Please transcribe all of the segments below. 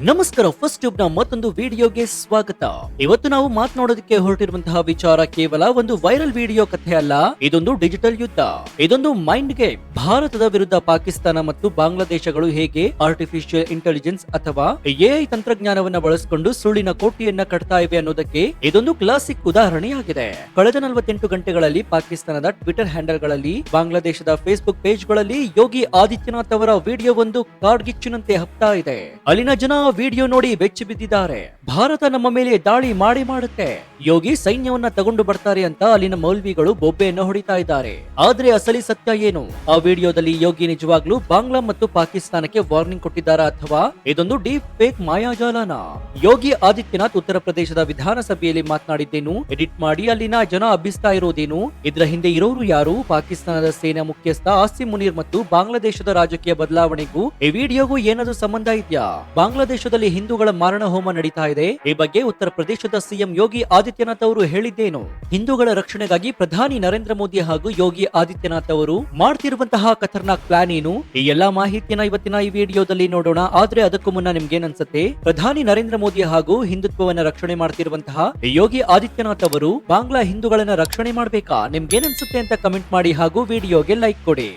ನಮಸ್ಕಾರ. First tube ನ ಮತ್ತೊಂದು ವಿಡಿಯೋಗೆ ಸ್ವಾಗತ. ಇವತ್ತು ನಾವು ಮಾತನಾಡೋದಕ್ಕೆ ಹೊರಟಿರುವಂತಹ ವಿಚಾರ ಕೇವಲ ಒಂದು ವೈರಲ್ ವಿಡಿಯೋ ಕಥೆ ಅಲ್ಲ, ಇದೊಂದು ಡಿಜಿಟಲ್ ಯುದ್ಧ, ಇದೊಂದು ಮೈಂಡ್ ಗೇಮ್. ಭಾರತದ ವಿರುದ್ಧ ಪಾಕಿಸ್ತಾನ ಮತ್ತು ಬಾಂಗ್ಲಾದೇಶಗಳು ಹೇಗೆ ಆರ್ಟಿಫಿಷಿಯಲ್ ಇಂಟೆಲಿಜೆನ್ಸ್ ಅಥವಾ ಎಐ ತಂತ್ರಜ್ಞಾನವನ್ನ ಬಳಸಿಕೊಂಡು ಸುಳ್ಳಿನ ಕೋಟೆಯನ್ನ ಕಟ್ತಾ ಇವೆ ಅನ್ನೋದಕ್ಕೆ ಇದೊಂದು ಕ್ಲಾಸಿಕ್ ಉದಾಹರಣೆಯಾಗಿದೆ. ಕಳೆದ 48 ಗಂಟೆಗಳಲ್ಲಿ ಪಾಕಿಸ್ತಾನದ ಟ್ವಿಟರ್ ಹ್ಯಾಂಡಲ್ ಗಳಲ್ಲಿ, ಬಾಂಗ್ಲಾದೇಶದ ಫೇಸ್ಬುಕ್ ಪೇಜ್ ಗಳಲ್ಲಿ ಯೋಗಿ ಆದಿತ್ಯನಾಥ್ ಅವರ ವಿಡಿಯೋ ಒಂದು ಕಾಡ್ಗಿಚ್ಚಿನಂತೆ ಹಬ್ತಾ ಇದೆ. ಅಲ್ಲಿನ ಜನ ವಿಡಿಯೋ ನೋಡಿ ಬೆಚ್ಚಿ ಬಿದ್ದಿದ್ದಾರೆ. ಭಾರತ ನಮ್ಮ ಮೇಲೆ ದಾಳಿ ಮಾಡುತ್ತೆ, ಯೋಗಿ ಸೈನ್ಯವನ್ನ ತಗೊಂಡು ಬರ್ತಾರೆ ಅಂತ ಅಲ್ಲಿನ ಮೌಲ್ವಿಗಳು ಬೊಬ್ಬೆಯನ್ನು ಹೊಡಿತಾ ಇದ್ದಾರೆ. ಆದ್ರೆ ಅಸಲಿ ಸತ್ಯ ಏನು? ಆ ವಿಡಿಯೋದಲ್ಲಿ ಯೋಗಿ ನಿಜವಾಗ್ಲೂ ಬಾಂಗ್ಲಾ ಮತ್ತು ಪಾಕಿಸ್ತಾನಕ್ಕೆ ವಾರ್ನಿಂಗ್ ಕೊಟ್ಟಿದ್ದಾರಾ ಅಥವಾ ಇದೊಂದು ಡೀಪ್ ಫೇಕ್ ಮಾಯಾಜಾಲನ? ಯೋಗಿ ಆದಿತ್ಯನಾಥ್ ಉತ್ತರ ಪ್ರದೇಶದ ವಿಧಾನಸಭೆಯಲ್ಲಿ ಮಾತನಾಡಿದ್ದೇನು, ಎಡಿಟ್ ಮಾಡಿ ಅಲ್ಲಿನ ಜನ ಹಬ್ಬಿಸ್ತಾ ಇರೋದೇನು, ಇದರ ಹಿಂದೆ ಇರೋರು ಯಾರು? ಪಾಕಿಸ್ತಾನದ ಸೇನಾ ಮುಖ್ಯಸ್ಥ ಆಸಿಮ್ ಮುನೀರ್ ಮತ್ತು ಬಾಂಗ್ಲಾದೇಶದ ರಾಜಕೀಯ ಬದಲಾವಣೆಗೂ ಈ ವಿಡಿಯೋಗೂ ಏನಾದರೂ ಸಂಬಂಧ ಇದೆಯಾ? ಬಾಂಗ್ಲಾದೇಶದಲ್ಲಿ ಹಿಂದೂಗಳ ಮಾರಣ ಹೋಮ ನಡೀತಾ ಇದೆ. ಈ ಬಗ್ಗೆ ಉತ್ತರ ಪ್ರದೇಶದ ಸಿಎಂ ಯೋಗಿ ಆದಿತ್ಯನಾಥ್ ಅವರು ಹೇಳಿದ್ದೇನು? ಹಿಂದೂಗಳ ರಕ್ಷಣೆಗಾಗಿ ಪ್ರಧಾನಿ ನರೇಂದ್ರ ಮೋದಿ ಹಾಗೂ ಯೋಗಿ ಆದಿತ್ಯನಾಥ್ ಅವರು ಮಾಡ್ತಿರುವಂತಹ ಖತರ್ನಾಕ್ ಪ್ಲಾನ್ ಏನು? ಈ ಎಲ್ಲಾ ಮಾಹಿತಿಯನ್ನ ಇವತ್ತಿನ ಈ ವಿಡಿಯೋದಲ್ಲಿ ನೋಡೋಣ. ಆದ್ರೆ ಅದಕ್ಕೂ ಮುನ್ನ ನಿಮ್ಗೇನ್ ಅನ್ಸುತ್ತೆ? ಪ್ರಧಾನಿ ನರೇಂದ್ರ ಮೋದಿ ಹಾಗೂ ಹಿಂದುತ್ವವನ್ನ ರಕ್ಷಣೆ ಮಾಡ್ತಿರುವಂತಹ ಯೋಗಿ ಆದಿತ್ಯನಾಥ್ ಅವರು ಬಾಂಗ್ಲಾ ಹಿಂದೂಗಳನ್ನ ರಕ್ಷಣೆ ಮಾಡ್ಬೇಕಾ? ನಿಮ್ಗೇನ್ ಅನ್ಸುತ್ತೆ ಅಂತ ಕಮೆಂಟ್ ಮಾಡಿ ಹಾಗೂ ವಿಡಿಯೋಗೆ ಲೈಕ್ ಕೊಡಿ.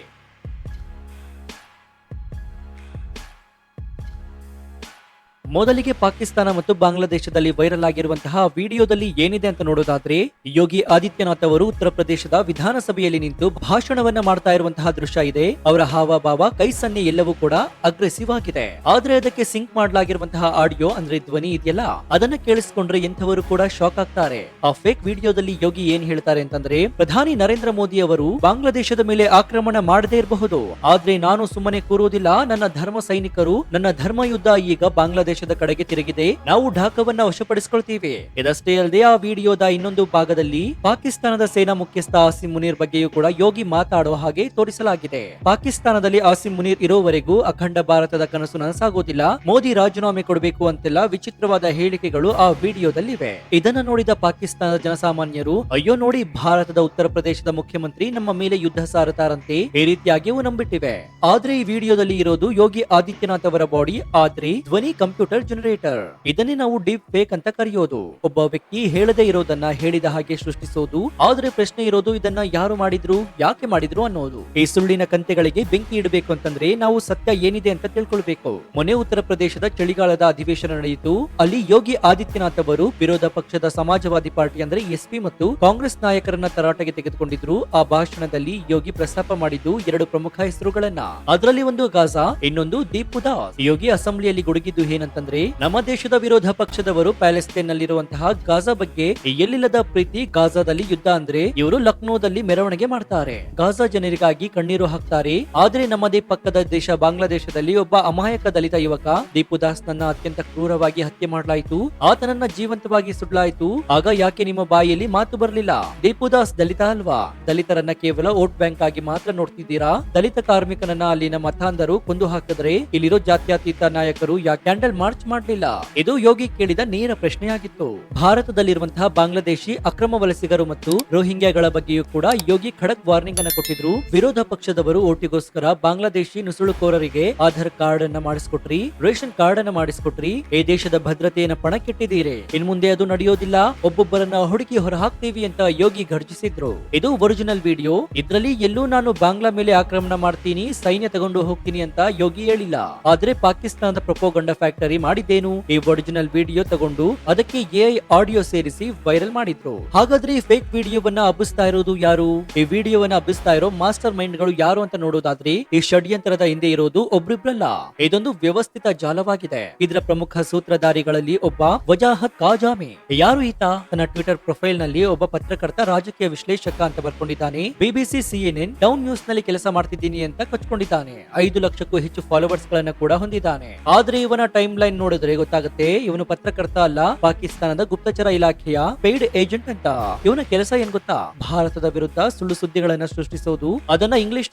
ಮೊದಲಿಗೆ ಪಾಕಿಸ್ತಾನ ಮತ್ತು ಬಾಂಗ್ಲಾದೇಶದಲ್ಲಿ ವೈರಲ್ ಆಗಿರುವಂತಹ ವಿಡಿಯೋದಲ್ಲಿ ಏನಿದೆ ಅಂತ ನೋಡೋದಾದ್ರೆ, ಯೋಗಿ ಆದಿತ್ಯನಾಥ್ ಅವರು ಉತ್ತರ ಪ್ರದೇಶದ ವಿಧಾನಸಭೆಯಲ್ಲಿ ನಿಂತು ಭಾಷಣವನ್ನ ಮಾಡ್ತಾ ಇರುವಂತಹ ದೃಶ್ಯ ಇದೆ. ಅವರ ಹಾವಭಾವ, ಕೈ ಸನ್ನೆ ಎಲ್ಲವೂ ಕೂಡ ಅಗ್ರೆಸಿವ್ ಆಗಿದೆ. ಆದ್ರೆ ಅದಕ್ಕೆ ಸಿಂಕ್ ಮಾಡಲಾಗಿರುವಂತಹ ಆಡಿಯೋ ಅಂದ್ರೆ ಧ್ವನಿ ಇದೆಯಲ್ಲ, ಅದನ್ನ ಕೇಳಿಸ್ಕೊಂಡ್ರೆ ಎಂಥವರು ಕೂಡ ಶಾಕ್ ಆಗ್ತಾರೆ. ಆ ಫೇಕ್ ವಿಡಿಯೋದಲ್ಲಿ ಯೋಗಿ ಏನ್ ಹೇಳ್ತಾರೆ ಅಂತಂದ್ರೆ, ಪ್ರಧಾನಿ ನರೇಂದ್ರ ಮೋದಿ ಅವರು ಬಾಂಗ್ಲಾದೇಶದ ಮೇಲೆ ಆಕ್ರಮಣ ಮಾಡದೇ ಇರಬಹುದು, ಆದ್ರೆ ನಾನು ಸುಮ್ಮನೆ ಕೂರುವುದಿಲ್ಲ. ನನ್ನ ಧರ್ಮ ಸೈನಿಕರು, ನನ್ನ ಧರ್ಮ ಯುದ್ಧ ಈಗ ಬಾಂಗ್ಲಾದೇಶ ಕಡೆಗೆ ತಿರುಗಿದೆ. ನಾವು ಢಾಕಾವನ್ನ ವಶಪಡಿಸಿಕೊಳ್ತೀವಿ. ಇದಷ್ಟೇ ಅಲ್ಲದೆ ಆ ವಿಡಿಯೋದ ಇನ್ನೊಂದು ಭಾಗದಲ್ಲಿ ಪಾಕಿಸ್ತಾನದ ಸೇನಾ ಮುಖ್ಯಸ್ಥ ಆಸಿಮ್ ಮುನೀರ್ ಬಗ್ಗೆಯೂ ಕೂಡ ಯೋಗಿ ಮಾತಾಡೋ ಹಾಗೆ ತೋರಿಸಲಾಗಿದೆ. ಪಾಕಿಸ್ತಾನದಲ್ಲಿ ಆಸಿಮ್ ಮುನೀರ್ ಇರೋವರೆಗೂ ಅಖಂಡ ಭಾರತದ ಕನಸು ನನಸಾಗೋದಿಲ್ಲ, ಮೋದಿ ರಾಜೀನಾಮೆ ಕೊಡಬೇಕು ಅಂತೆಲ್ಲ ವಿಚಿತ್ರವಾದ ಹೇಳಿಕೆಗಳು ಆ ವಿಡಿಯೋದಲ್ಲಿವೆ. ಇದನ್ನ ನೋಡಿದ ಪಾಕಿಸ್ತಾನದ ಜನಸಾಮಾನ್ಯರು, ಅಯ್ಯೋ ನೋಡಿ, ಭಾರತದ ಉತ್ತರ ಪ್ರದೇಶದ ಮುಖ್ಯಮಂತ್ರಿ ನಮ್ಮ ಮೇಲೆ ಯುದ್ಧ ಸಾರತಾರಂತೆ, ಈ ರೀತಿಯಾಗಿಯೂ ನಂಬಿಟ್ಟಿವೆ. ಆದ್ರೆ ಈ ವಿಡಿಯೋದಲ್ಲಿ ಇರೋದು ಯೋಗಿ ಆದಿತ್ಯನಾಥ್ ಅವರ ಬಾಡಿ, ಆದ್ರೆ ಧ್ವನಿ ಕಂಪ್ಯೂಟರ್ ಜನರೇಟರ್. ಇದನ್ನೇ ನಾವು ಡೀಪ್ ಫೇಕ್ ಅಂತ ಕರೆಯೋದು. ಒಬ್ಬ ವ್ಯಕ್ತಿ ಹೇಳದೇ ಇರೋದನ್ನ ಹೇಳಿದ ಹಾಗೆ ಸೃಷ್ಟಿಸೋದು. ಆದ್ರೆ ಪ್ರಶ್ನೆ ಇರೋದು, ಇದನ್ನ ಯಾರು ಮಾಡಿದ್ರು, ಯಾಕೆ ಮಾಡಿದ್ರು ಅನ್ನೋದು. ಈ ಸುಳ್ಳಿನ ಕಂತೆಗಳಿಗೆ ಬೆಂಕಿ ಇಡಬೇಕು ಅಂತಂದ್ರೆ ನಾವು ಸತ್ಯ ಏನಿದೆ ಅಂತ ತಿಳ್ಕೊಳ್ಬೇಕು. ಮೊನ್ನೆ ಉತ್ತರ ಪ್ರದೇಶದ ಚಳಿಗಾಲದ ಅಧಿವೇಶನ ನಡೆಯಿತು. ಅಲ್ಲಿ ಯೋಗಿ ಆದಿತ್ಯನಾಥ್ ಅವರು ವಿರೋಧ ಪಕ್ಷದ ಸಮಾಜವಾದಿ ಪಾರ್ಟಿ ಅಂದ್ರೆ ಎಸ್ಪಿ ಮತ್ತು ಕಾಂಗ್ರೆಸ್ ನಾಯಕರನ್ನ ತರಾಟೆಗೆ ತೆಗೆದುಕೊಂಡಿದ್ರು. ಆ ಭಾಷಣದಲ್ಲಿ ಯೋಗಿ ಪ್ರಸ್ತಾಪ ಮಾಡಿದ್ದು 2 ಪ್ರಮುಖ ಹೆಸರುಗಳನ್ನ. ಅದರಲ್ಲಿ ಒಂದು ಗಾಜಾ, ಇನ್ನೊಂದು ದೀಪ್ ದಾಸ್. ಯೋಗಿ ಅಸೆಂಬ್ಲಿಯಲ್ಲಿ ಗುಡುಗಿದ್ದು ಏನಂತಂದ್ರೆ, ನಮ್ಮ ದೇಶದ ವಿರೋಧ ಪಕ್ಷದವರು ಪ್ಯಾಲೆಸ್ತೇನ್ ನಲ್ಲಿರುವಂತಹ ಗಾಜಾ ಬಗ್ಗೆ ಎಲ್ಲಿಲ್ಲದ ಪ್ರೀತಿ, ಗಾಜಾದಲ್ಲಿ ಯುದ್ಧ ಅಂದ್ರೆ ಇವರು ಲಕ್ನೋದಲ್ಲಿ ಮೆರವಣಿಗೆ ಮಾಡ್ತಾರೆ, ಗಾಜಾ ಜನರಿಗಾಗಿ ಕಣ್ಣೀರು ಹಾಕ್ತಾರೆ. ಆದ್ರೆ ನಮ್ಮದೇ ಪಕ್ಕದ ದೇಶ ಬಾಂಗ್ಲಾದೇಶದಲ್ಲಿ ಒಬ್ಬ ಅಮಾಯಕ ದಲಿತ ಯುವಕ ದೀಪು ದಾಸ್ ನನ್ನ ಅತ್ಯಂತ ಕ್ರೂರವಾಗಿ ಹತ್ಯೆ ಮಾಡಲಾಯಿತು, ಆತನನ್ನ ಜೀವಂತವಾಗಿ ಸುಡಲಾಯಿತು. ಆಗ ಯಾಕೆ ನಿಮ್ಮ ಬಾಯಿಯಲ್ಲಿ ಮಾತು ಬರಲಿಲ್ಲ? ದೀಪು ದಾಸ್ ದಲಿತ ಅಲ್ವಾ? ದಲಿತರನ್ನ ಕೇವಲ ವೋಟ್ ಬ್ಯಾಂಕ್ ಆಗಿ ಮಾತ್ರ ನೋಡ್ತಿದ್ದೀರಾ? ದಲಿತ ಕಾರ್ಮಿಕನನ್ನ ಅಲ್ಲಿನ ಮತಾಂಧರು ಕೊಂದು ಹಾಕಿದ್ರೆ ಇಲ್ಲಿರೋ ಜಾತ್ಯತೀತ ನಾಯಕರು ಯಾಕೆ ಕ್ಯಾಂಡಲ್ ಮಾರ್ಚ್ ಮಾಡಲಿಲ್ಲ? ಇದು ಯೋಗಿ ಕೇಳಿದ ನೇರ ಪ್ರಶ್ನೆಯಾಗಿತ್ತು. ಭಾರತದಲ್ಲಿರುವಂತಹ ಬಾಂಗ್ಲಾದೇಶಿ ಅಕ್ರಮ ವಲಸಿಗರು ಮತ್ತು ರೋಹಿಂಗ್ಯಾಗಳ ಬಗ್ಗೆಯೂ ಕೂಡ ಯೋಗಿ ಖಡಕ್ ವಾರ್ನಿಂಗ್ ಅನ್ನು ಕೊಟ್ಟಿದ್ರು. ವಿರೋಧ ಪಕ್ಷದವರು ಓಟಿಗೋಸ್ಕರ ಬಾಂಗ್ಲಾದೇಶಿ ನುಸುಳುಕೋರರಿಗೆ ಆಧಾರ್ ಕಾರ್ಡ್ ಅನ್ನ ಮಾಡಿಸ್ಕೊಟ್ರಿ, ರೇಷನ್ ಕಾರ್ಡ್ ಅನ್ನ ಮಾಡಿಸ್ಕೊಟ್ರಿ, ಈ ದೇಶದ ಭದ್ರತೆಯನ್ನ ಪಣಕ್ಕಿಟ್ಟಿದ್ದೀರಿ, ಇನ್ ಮುಂದೆ ಅದು ನಡೆಯೋದಿಲ್ಲ, ಒಬ್ಬೊಬ್ಬರನ್ನ ಹುಡುಕಿ ಹೊರ ಹಾಕ್ತೀವಿ ಅಂತ ಯೋಗಿ ಘರ್ಜಿಸಿದ್ರು. ಇದು ಒರಿಜಿನಲ್ ವಿಡಿಯೋ. ಇದ್ರಲ್ಲಿ ಎಲ್ಲೂ ನಾನು ಬಾಂಗ್ಲಾ ಮೇಲೆ ಆಕ್ರಮಣ ಮಾಡ್ತೀನಿ, ಸೈನ್ಯ ತಗೊಂಡು ಹೋಗ್ತೀನಿ ಅಂತ ಯೋಗಿ ಹೇಳಿಲ್ಲ. ಆದ್ರೆ ಪಾಕಿಸ್ತಾನದ ಪ್ರೊಪೋಗಂಡ ಫ್ಯಾಕ್ಟರಿ ಮಾಡಿದ್ದೇನು? ಈ ಒರಿಜಿನಲ್ ವಿಡಿಯೋ ತಗೊಂಡು ಅದಕ್ಕೆ ಎಐ ಆಡಿಯೋ ಸೇರಿಸಿ ವೈರಲ್ ಮಾಡಿದ್ರು. ಹಾಗಾದ್ರೆ ಈ ಫೇಕ್ ವಿಡಿಯೋವನ್ನ ಹಬ್ಬಿಸ್ತಾ ಇರೋದು ಯಾರು? ಈ ವಿಡಿಯೋವನ್ನ ಹಬ್ಬಿಸ್ತಾ ಇರೋ ಮಾಸ್ಟರ್ ಮೈಂಡ್ ಗಳು ಯಾರು ಅಂತ ನೋಡೋದಾದ್ರೆ, ಈ ಷಡ್ಯಂತ್ರದ ಹಿಂದೆ ಇರೋದು ಒಬ್ರಿಬ್ರಲ್ಲ, ಇದೊಂದು ವ್ಯವಸ್ಥಿತ ಜಾಲವಾಗಿದೆ. ಇದರ ಪ್ರಮುಖ ಸೂತ್ರಧಾರಿಗಳಲ್ಲಿ ಒಬ್ಬ ವಜಾಹತ್ ಕಾಜಾಮಿ. ಯಾರು ಈತ? ತನ್ನ ಟ್ವಿಟರ್ ಪ್ರೊಫೈಲ್ ನಲ್ಲಿ ಒಬ್ಬ ಪತ್ರಕರ್ತ, ರಾಜಕೀಯ ವಿಶ್ಲೇಷಕ ಅಂತ ಬರ್ಕೊಂಡಿದ್ದಾನೆ. ಬಿಬಿಸಿ, CNN, ಡೌನ್ ನ್ಯೂಸ್ ನಲ್ಲಿ ಕೆಲಸ ಮಾಡ್ತಿದ್ದೀನಿ ಅಂತ ಕಚ್ಕೊಂಡಿದ್ದಾನೆ. 5 ಲಕ್ಷಕ್ಕೂ ಹೆಚ್ಚು ಫಾಲೋವರ್ಸ್ ಗಳನ್ನ ಕೂಡ ಹೊಂದಿದ್ದಾನೆ. ಆದ್ರೆ ಇವನ ಟೈಮ್ ಲೈನ್ ನೋಡಿದ್ರೆ ಗೊತ್ತಾಗುತ್ತೆ, ಇವನು ಪತ್ರಕರ್ತ ಅಲ್ಲ, ಪಾಕಿಸ್ತಾನದ ಗುಪ್ತಚರ ಇಲಾಖೆಯ ಪೇಯ್ಡ್ ಏಜೆಂಟ್ ಅಂತ. ಇವನ ಕೆಲಸ ಏನ್ ಗೊತ್ತಾ? ಭಾರತದ ವಿರುದ್ಧ ಸುಳ್ಳು ಸುದ್ದಿಗಳನ್ನ ಸೃಷ್ಟಿಸೋದು, ಅದನ್ನ ಇಂಗ್ಲಿಷ್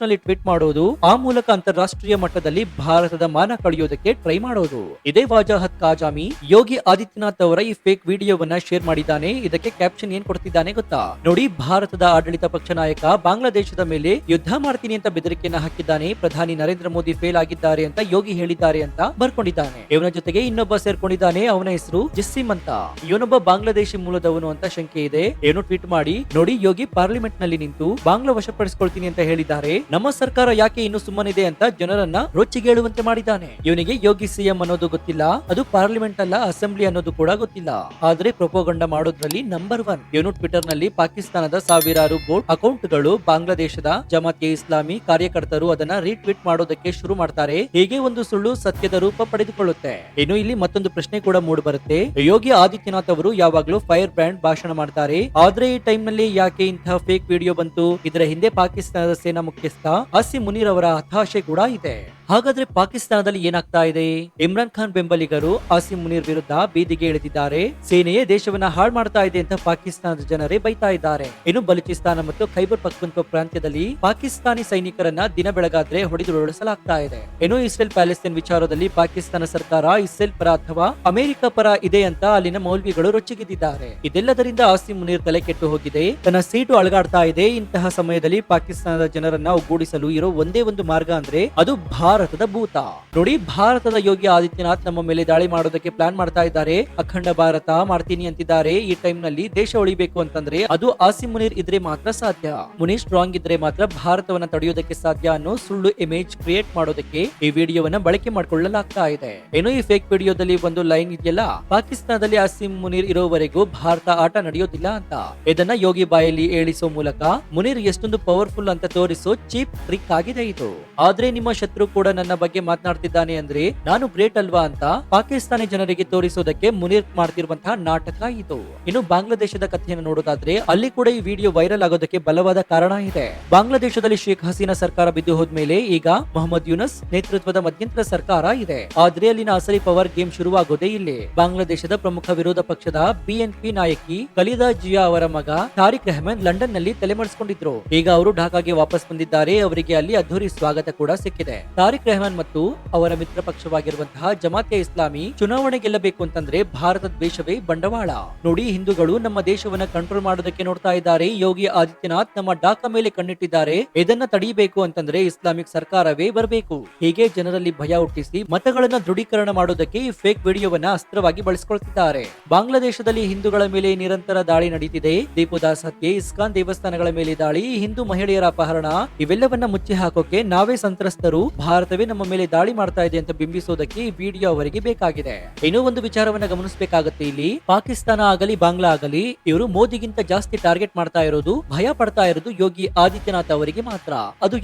ನಲ್ಲಿ ಟ್ವೀಟ್ ಮಾಡೋದು, ಆ ಮೂಲಕ ಅಂತಾರಾಷ್ಟ್ರೀಯ ಮಟ್ಟದಲ್ಲಿ ಭಾರತದ ಮಾನ ಕಳೆಯೋದಕ್ಕೆ ಟ್ರೈ ಮಾಡೋದು. ಇದೇ ವಾಜಾಹತ್ ಕಾಜಾಮಿ ಯೋಗಿ ಆದಿತ್ಯನಾಥ್ ಅವರ ಈ ಫೇಕ್ ವಿಡಿಯೋವನ್ನ ಶೇರ್ ಮಾಡಿದ್ದಾನೆ. ಇದಕ್ಕೆ ಕ್ಯಾಪ್ಷನ್ ಏನ್ ಕೊಡ್ತಿದ್ದಾನೆ ಗೊತ್ತಾ? ನೋಡಿ, ಭಾರತದ ಆಡಳಿತ ಪಕ್ಷ ನಾಯಕ ಬಾಂಗ್ಲಾದೇಶದ ಮೇಲೆ ಯುದ್ಧ ಮಾಡ್ತೀನಿ ಅಂತ ಬೆದರಿಕೆಯನ್ನ ಹಾಕಿದ್ದಾನೆ. ಪ್ರಧಾನಿ ನರೇಂದ್ರ ಮೋದಿ ಫೇಲ್ ಆಗಿದ್ದಾರೆ ಅಂತ ಯೋಗಿ ಹೇಳಿದ್ದಾರೆ ಅಂತ ಬರ್ಕೊಂಡಿದ್ದಾನೆ. ಇವನ ಜೊತೆ ಜೊತೆಗೆ ಇನ್ನೊಬ್ಬ ಸೇರ್ಕೊಂಡಿದ್ದಾನೆ, ಅವನ ಹೆಸರು ಜಸ್ಸಿಮ್ ಅಂತ. ಇವನೊಬ್ಬ ಬಾಂಗ್ಲಾದೇಶಿ ಮೂಲದವನು ಅಂತ ಶಂಕೆ ಇದೆ. ಏನು ಟ್ವೀಟ್ ಮಾಡಿ, ನೋಡಿ ಯೋಗಿ ಪಾರ್ಲಿಮೆಂಟ್ ನಲ್ಲಿ ನಿಂತು ಬಾಂಗ್ಲಾ ವಶಪಡಿಸಿಕೊಳ್ತೀನಿ ಅಂತ ಹೇಳಿದ್ದಾರೆ, ನಮ್ಮ ಸರ್ಕಾರ ಯಾಕೆ ಇನ್ನು ಸುಮ್ಮನಿದೆ ಅಂತ ಜನರನ್ನ ರೊಚ್ಚಿಗೇಳುವಂತೆ ಮಾಡಿದ್ದಾನೆ. ಇವನಿಗೆ ಯೋಗಿ ಸಿಎಂ ಅನ್ನೋದು ಗೊತ್ತಿಲ್ಲ, ಅದು ಪಾರ್ಲಿಮೆಂಟ್ ಅಲ್ಲ ಅಸೆಂಬ್ಲಿ ಅನ್ನೋದು ಕೂಡ ಗೊತ್ತಿಲ್ಲ. ಆದ್ರೆ ಪ್ರೊಪೋಗಂಡ ಮಾಡೋದ್ರಲ್ಲಿ ನಂಬರ್ 1. ಇವನು ಟ್ವಿಟರ್ ನಲ್ಲಿ ಪಾಕಿಸ್ತಾನದ ಸಾವಿರಾರು ಬೋಟ್ ಅಕೌಂಟ್ಗಳು ಬಾಂಗ್ಲಾದೇಶದ ಜಮಾತ್ ಇಸ್ಲಾಮಿ ಕಾರ್ಯಕರ್ತರು ಅದನ್ನ ರೀಟ್ವೀಟ್ ಮಾಡೋದಕ್ಕೆ ಶುರು ಮಾಡ್ತಾರೆ. ಹೀಗೆ ಒಂದು ಸುಳ್ಳು ಸತ್ಯದ ರೂಪ ಪಡೆದುಕೊಳ್ಳುತ್ತೆ. ಇನ್ನು ಇಲ್ಲಿ ಮತ್ತೊಂದು ಪ್ರಶ್ನೆ ಕೂಡ ಮೂಡ್ ಬರುತ್ತೆ. ಯೋಗಿ ಆದಿತ್ಯನಾಥ್ ಅವರು ಯಾವಾಗ್ಲೂ ಫೈರ್ ಬ್ರ್ಯಾಂಡ್ ಭಾಷಣ ಮಾಡ್ತಾರೆ, ಆದ್ರೆ ಈ ಟೈಮ್ ನಲ್ಲಿ ಯಾಕೆ ಇಂತಹ ಫೇಕ್ ವಿಡಿಯೋ ಬಂತು? ಇದರ ಹಿಂದೆ ಪಾಕಿಸ್ತಾನದ ಸೇನಾ ಮುಖ್ಯಸ್ಥ ಆಸಿಮ್ ಮುನೀರ್ ಅವರ ಹತಾಶೆ ಕೂಡ ಇದೆ. ಹಾಗಾದ್ರೆ ಪಾಕಿಸ್ತಾನದಲ್ಲಿ ಏನಾಗ್ತಾ ಇದೆ? ಇಮ್ರಾನ್ ಖಾನ್ ಬೆಂಬಲಿಗರು ಆಸಿಮ್ ಮುನೀರ್ ವಿರುದ್ಧ ಬೀದಿಗೆ ಇಳಿದಿದ್ದಾರೆ. ಸೇನೆಯೇ ದೇಶವನ್ನ ಹಾಳು ಮಾಡ್ತಾ ಇದೆ ಅಂತ ಪಾಕಿಸ್ತಾನದ ಜನರೇ ಬೈತಾ ಇದ್ದಾರೆ. ಇನ್ನು ಬಲೂಚಿಸ್ತಾನ ಮತ್ತು ಖೈಬರ್ ಪಖ್ತೂನ್ಖ್ವಾ ಪ್ರಾಂತ್ಯದಲ್ಲಿ ಪಾಕಿಸ್ತಾನಿ ಸೈನಿಕರನ್ನ ದಿನ ಬೆಳಗಾದ್ರೆ ಹೊಡೆದುರುಳಿಸಲಾಗ್ತಾ ಇದೆ. ಇನ್ನು ಇಸ್ರೇಲ್ ಪ್ಯಾಲೆಸ್ತೈನ್ ವಿಚಾರದಲ್ಲಿ ಪಾಕಿಸ್ತಾನ ಸರ್ಕಾರ ಇಸ್ರೇಲ್ ಪರ ಅಥವಾ ಅಮೆರಿಕ ಪರ ಇದೆ ಅಂತ ಅಲ್ಲಿನ ಮೌಲ್ವಿಗಳು ರೊಚ್ಚಿಗೆದ್ದಿದ್ದಾರೆ. ಇದೆಲ್ಲದರಿಂದ ಆಸಿಮ್ ಮುನೀರ್ ತಲೆ ಕೆಟ್ಟು ಹೋಗಿದೆ, ತನ್ನ ಸೀಟು ಅಳಗಾಡ್ತಾ ಇದೆ. ಇಂತಹ ಸಮಯದಲ್ಲಿ ಪಾಕಿಸ್ತಾನದ ಜನರನ್ನ ಒಗ್ಗೂಡಿಸಲು ಇರೋ ಒಂದೇ ಒಂದು ಮಾರ್ಗ ಅಂದ್ರೆ ಅದು ಭಾರತದ ಭೂತ. ನೋಡಿ, ಭಾರತದ ಯೋಗಿ ಆದಿತ್ಯನಾಥ್ ನಮ್ಮ ಮೇಲೆ ದಾಳಿ ಮಾಡೋದಕ್ಕೆ ಪ್ಲಾನ್ ಮಾಡ್ತಾ ಇದ್ದಾರೆ. ಅಖಂಡ ಭಾರತ ಮಾಡ್ತೀನಿ ಅಂತಿದ್ದಾರೆ. ಈ ಟೈಮ್ ನಲ್ಲಿ ದೇಶ ಉಳಿಬೇಕು ಅಂತಂದ್ರೆ ಅದು ಆಸಿಮ್ ಮುನೀರ್ ಇದ್ರೆ ಮಾತ್ರ ಸಾಧ್ಯ. ಮುನೀರ್ ಸ್ಟ್ರಾಂಗ್ ಇದ್ರೆ ಮಾತ್ರ ಭಾರತವನ್ನ ತಡೆಯೋದಕ್ಕೆ ಸಾಧ್ಯ ಅನ್ನೋ ಸುಳ್ಳು ಇಮೇಜ್ ಕ್ರಿಯೇಟ್ ಮಾಡೋದಕ್ಕೆ ಈ ವಿಡಿಯೋವನ್ನ ಬಳಕೆ ಮಾಡಿಕೊಳ್ಳಲಾಗ್ತಾ ಇದೆ. ಏನು ಈ ಫೇಕ್ ವಿಡಿಯೋದಲ್ಲಿ ಒಂದು ಲೈನ್ ಇದೆಯಲ್ಲ, ಪಾಕಿಸ್ತಾನದಲ್ಲಿ ಆಸಿಮ್ ಮುನೀರ್ ಇರೋವರೆಗೂ ಭಾರತ ಆಟ ನಡೆಯೋದಿಲ್ಲ ಅಂತ. ಇದನ್ನ ಯೋಗಿ ಬಾಯಲ್ಲಿ ಹೇಳಿಸೋ ಮೂಲಕ ಮುನೀರ್ ಎಷ್ಟೊಂದು ಪವರ್ಫುಲ್ ಅಂತ ತೋರಿಸೋ ಚೀಪ್ ಟ್ರಿಕ್ ಆಗಿದೆ ಇದು. ಆದ್ರೆ ನಿಮ್ಮ ಶತ್ರು ಕೂಡ ನನ್ನ ಬಗ್ಗೆ ಮಾತನಾಡ್ತಿದ್ದಾನೆ ಅಂದ್ರೆ ನಾನು ಗ್ರೇಟ್ ಅಲ್ವಾ ಅಂತ ಪಾಕಿಸ್ತಾನಿ ಜನರಿಗೆ ತೋರಿಸೋದಕ್ಕೆ ಮುನೀರ್ ಮಾಡ್ತಿರುವಂತಹ ನಾಟಕ ಇದು. ಇನ್ನು ಬಾಂಗ್ಲಾದೇಶದ ಕಥೆಯನ್ನು ನೋಡೋದಾದ್ರೆ ಅಲ್ಲಿ ಕೂಡ ಈ ವಿಡಿಯೋ ವೈರಲ್ ಆಗೋದಕ್ಕೆ ಬಲವಾದ ಕಾರಣ ಇದೆ. ಬಾಂಗ್ಲಾದೇಶದಲ್ಲಿ ಶೇಖ್ ಹಸೀನಾ ಸರ್ಕಾರ ಬಿದ್ದು ಹೋದ್ಮೇಲೆ ಈಗ ಮೊಹಮ್ಮದ್ ಯೂನಸ್ ನೇತೃತ್ವದ ಮಧ್ಯಂತರ ಸರ್ಕಾರ ಇದೆ. ಆದ್ರೆ ಅಲ್ಲಿನ ಅಸಲಿ ಪವರ್ ಗೇಮ್ ಶುರುವಾಗೋದೇ ಇಲ್ಲಿ. ಬಾಂಗ್ಲಾದೇಶದ ಪ್ರಮುಖ ವಿರೋಧ ಪಕ್ಷದ ಬಿಎನ್ಪಿ ನಾಯಕಿ ಖಲೀದಾ ಜಿಯಾ ಅವರ ಮಗ ತಾರಿಕ್ ರೆಹಮಾನ್ ಲಂಡನ್ ನಲ್ಲಿ ತಲೆಮರೆಸಿಕೊಂಡಿದ್ರು. ಈಗ ಅವರು ಢಾಕಾಗೆ ವಾಪಸ್ ಬಂದಿದ್ದಾರೆ. ಅವರಿಗೆ ಅಲ್ಲಿ ಅದ್ದೂರಿ ಸ್ವಾಗತ ಕೂಡ ಸಿಕ್ಕಿದೆ. ತಾರಿಕ್ ರೆಹಮಾನ್ ಮತ್ತು ಅವರ ಮಿತ್ರ ಪಕ್ಷವಾಗಿರುವಂತಹ ಜಮಾತ್ ಇಸ್ಲಾಮಿ ಚುನಾವಣೆ ಗೆಲ್ಲಬೇಕು ಅಂತಂದ್ರೆ ಭಾರತ ದೇಶವೇ ಬಂಡವಾಳ. ನೋಡಿ, ಹಿಂದೂಗಳು ನಮ್ಮ ದೇಶವನ್ನ ಕಂಟ್ರೋಲ್ ಮಾಡೋದಕ್ಕೆ ನೋಡ್ತಾ ಇದ್ದಾರೆ. ಯೋಗಿ ಆದಿತ್ಯನಾಥ್ ನಮ್ಮ ಢಾಕಾ ಮೇಲೆ ಕಣ್ಣಿಟ್ಟಿದ್ದಾರೆ. ಇದನ್ನ ತಡೆಯಬೇಕು ಅಂತಂದ್ರೆ ಇಸ್ಲಾಮಿಕ್ ಸರ್ಕಾರವೇ ಬರಬೇಕು. ಹೀಗೆ ಜನರಲ್ಲಿ ಭಯ ಹುಟ್ಟಿಸಿ ಮತಗಳನ್ನ ದೃಢೀಕರಣ ಮಾಡೋದಕ್ಕೆ ಈ ಫೇಕ್ ವಿಡಿಯೋವನ್ನ ಅಸ್ತ್ರವಾಗಿ ಬಳಸಿಕೊಳ್ತಿದ್ದಾರೆ. ಬಾಂಗ್ಲಾದೇಶದಲ್ಲಿ ಹಿಂದೂಗಳ ಮೇಲೆ ನಿರಂತರ ದಾಳಿ ನಡೀತಿದೆ. ದೀಪದಾಸ್ ಹತ್ಯೆ, ಇಸ್ಕಾನ್ ದೇವಸ್ಥಾನಗಳ ಮೇಲೆ ದಾಳಿ, ಹಿಂದೂ ಮಹಿಳೆಯರ ಅಪಹರಣ, ಇವೆಲ್ಲವನ್ನ ಮುಚ್ಚಿ ಹಾಕೋಕೆ ನಾವೇ ಸಂತ್ರಸ್ತರು, ಭಾರತವೇ ನಮ್ಮ ಮೇಲೆ ದಾಳಿ ಮಾಡ್ತಾ ಇದೆ ಅಂತ ಬಿಂಬಿಸೋದಕ್ಕೆ ಈ ವಿಡಿಯೋ ಅವರಿಗೆ ಬೇಕಾಗಿದೆ. ಇನ್ನೂ ಒಂದು ವಿಚಾರವನ್ನ ಗಮನಿಸಬೇಕಾಗುತ್ತೆ. ಇಲ್ಲಿ ಪಾಕಿಸ್ತಾನ ಆಗಲಿ ಬಾಂಗ್ಲಾ ಆಗಲಿ ಇವರು ಮೋದಿಗಿಂತ ಜಾಸ್ತಿ ಟಾರ್ಗೆಟ್ ಮಾಡ್ತಾ ಇರೋದು, ಭಯ ಪಡ್ತಾ ಇರೋದು ಯೋಗಿ ಆದಿತ್ಯನಾಥ್ ಅವರಿಗೆ ಮಾತ್ರ. ಅದು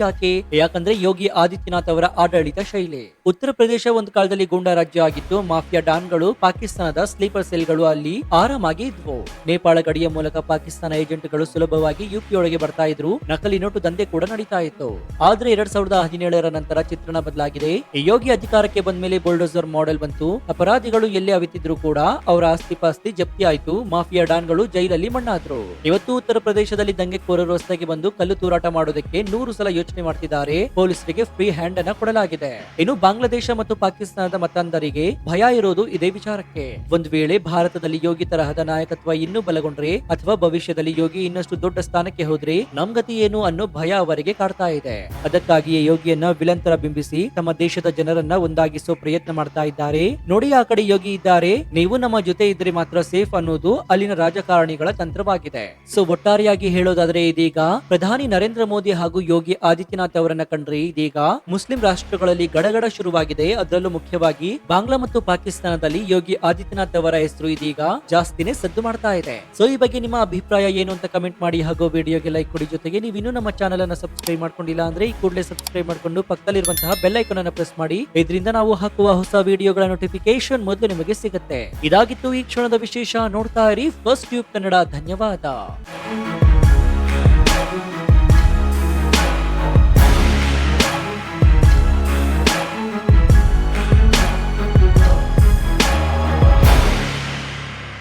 ಯಾಕಂದ್ರೆ ಯೋಗಿ ಆದಿತ್ಯನಾಥ್ ಅವರ ಆಡಳಿತ ಶೈಲಿ. ಉತ್ತರ ಪ್ರದೇಶ ಒಂದು ಕಾಲದಲ್ಲಿ ಗೂಂಡಾ ರಾಜ್ಯ ಆಗಿತ್ತು. ಮಾಫಿಯಾ ಡಾನ್ಗಳು, ಪಾಕಿಸ್ತಾನದ ಸ್ಲೀಪರ್ ಸೆಲ್ಗಳು ಅಲ್ಲಿ ಆರಾಮಾಗಿ ಇದ್ವು. ನೇಪಾಳ ಗಡಿಯ ಮೂಲಕ ಪಾಕಿಸ್ತಾನ ಏಜೆಂಟ್ಗಳು ಸುಲಭವಾಗಿ ಯುಪಿ ಒಳಗೆ ಬರ್ತಾ ಇದ್ರು. ನಕಲಿ ನೋಟು ದಂಧೆ ಕೂಡ ನಡೀತಾ ಇತ್ತು. ಆದ್ರೆ 2017ರ ನಂತರ ಚಿತ್ರಣ ಬದಲಾಗಿದೆ. ಯೋಗಿ ಅಧಿಕಾರಕ್ಕೆ ಬಂದ ಮೇಲೆ ಬುಲ್ಡೋಸರ್ ಮಾಡೆಲ್ ಬಂತು. ಅಪರಾಧಿಗಳು ಎಲ್ಲೇ ಅವಿತಿದ್ರು ಕೂಡ ಅವರ ಆಸ್ತಿ ಪಾಸ್ತಿ ಜಪ್ತಿ ಆಯ್ತು. ಮಾಫಿಯಾ ಡಾನ್ಗಳು ಜೈಲಲ್ಲಿ ಮಣ್ಣಾದ್ರು. ಇವತ್ತು ಉತ್ತರ ಪ್ರದೇಶದಲ್ಲಿ ದಂಗೆಕೋರರು ರಸ್ತೆಗೆ ಬಂದು ಕಲ್ಲು ತೂರಾಟ ಮಾಡೋದಕ್ಕೆ 100 ಸಲ ಯೋಚನೆ ಮಾಡ್ತಿದ್ದಾರೆ. ಪೊಲೀಸರಿಗೆ ಫ್ರೀ ಹ್ಯಾಂಡ್ ಅನ್ನ ಕೊಡಲಾಗಿದೆ. ಇನ್ನು ಬಾಂಗ್ಲಾದೇಶ ಮತ್ತು ಪಾಕಿಸ್ತಾನದ ಮತದಾರರಿಗೆ ಭಯ ಇರೋದು ಇದೇ ವಿಚಾರಕ್ಕೆ. ಒಂದು ವೇಳೆ ಭಾರತದಲ್ಲಿ ಯೋಗಿ ತರಹದ ನಾಯಕತ್ವ ಇನ್ನೂ ಬಲಗೊಂಡ್ರೆ ಅಥವಾ ಭವಿಷ್ಯದಲ್ಲಿ ಯೋಗಿ ಇನ್ನಷ್ಟು ದೊಡ್ಡ ಸ್ಥಾನಕ್ಕೆ ಹೋದ್ರೆ ನಮ್ ಗತಿ ಏನು ಅನ್ನೋ ಭಯ ಅವರಿಗೆ ಕಾಡ್ತಾ ಇದೆ. ಅದಕ್ಕಾಗಿಯೇ ಯೋಗಿಯನ್ನ ವಿಲನ್ ತರ ಬಿಂಬಿಸಿ ತಮ್ಮ ದೇಶದ ಜನರನ್ನ ಒಂದಾಗಿಸೋ ಪ್ರಯತ್ನ ಮಾಡ್ತಾ ಇದ್ದಾರೆ. ನೋಡಿ, ಆ ಕಡೆ ಯೋಗಿ ಇದ್ದಾರೆ, ನೀವು ನಮ್ಮ ಜೊತೆ ಇದ್ರೆ ಮಾತ್ರ ಸೇಫ್ ಅನ್ನೋದು ಅಲ್ಲಿನ ರಾಜಕಾರಣಿಗಳ ತಂತ್ರವಾಗಿದೆ. ಸೊ ಒಟ್ಟಾರೆಯಾಗಿ ಹೇಳೋದಾದ್ರೆ ಇದೀಗ ಪ್ರಧಾನಿ ನರೇಂದ್ರ ಮೋದಿ ಹಾಗೂ ಯೋಗಿ ಆದಿತ್ಯನಾಥ್ ಅವರನ್ನ ಕಂಡ್ರೆ ಇದೀಗ ಮುಸ್ಲಿಂ ರಾಷ್ಟ್ರಗಳಲ್ಲಿ ಗಡಗಡ ಶುರುವಾಗಿದೆ. ಅದರಲ್ಲೂ ಮುಖ್ಯವಾಗಿ ಬಾಂಗ್ಲಾ ಮತ್ತು ಪಾಕಿಸ್ತಾನದಲ್ಲಿ ಯೋಗಿ ಆದಿತ್ಯನಾಥ್ ಅವರ ಹೆಸರು ಇದೀಗ ಜಾಸ್ತಿನೇ ಸದ್ದು ಮಾಡ್ತಾ ಇದೆ. ಸೊ ಈ ಬಗ್ಗೆ ನಿಮ್ಮ ಅಭಿಪ್ರಾಯ ಏನು ಅಂತ ಕಮೆಂಟ್ ಮಾಡಿ ಹಾಗೂ ವಿಡಿಯೋಗೆ ಲೈಕ್ ಕೊಡಿ. ಜೊತೆಗೆ ನೀವು ಇನ್ನೂ ನಮ್ಮ ಚಾನೆಲ್ ಅನ್ನ ಸಬ್ಸ್ಕ್ರೈಬ್ ಮಾಡ್ಕೊಂಡಿಲ್ಲ ಅಂದ್ರೆ ಈ ಕೂಡಲೇ ಸಬ್ಸ್ಕ್ರೈಬ್ ಮಾಡ್ಕೊಂಡು ಪಕ್ಕದಲ್ಲಿರುವಂತಹ ಬೆಲ್ ಐಕಾನ್ ಅನ್ನು ಪ್ರೆಸ್ ಮಾಡಿ. ಇದರಿಂದ ನಾವು ಹಾಕುವ ಹೊಸ ವಿಡಿಯೋಗಳ ನೋಟಿಫಿಕೇಶನ್ ಮೊದಲು ನಿಮಗೆ ಸಿಗುತ್ತೆ. ಇದಾಗಿತ್ತು ಈ ಕ್ಷಣದ ವಿಶೇಷ. ನೋಡ್ತಾ ಇರಿ ಫಸ್ಟ್ ಟ್ಯೂಬ್ ಕನ್ನಡ. ಧನ್ಯವಾದ.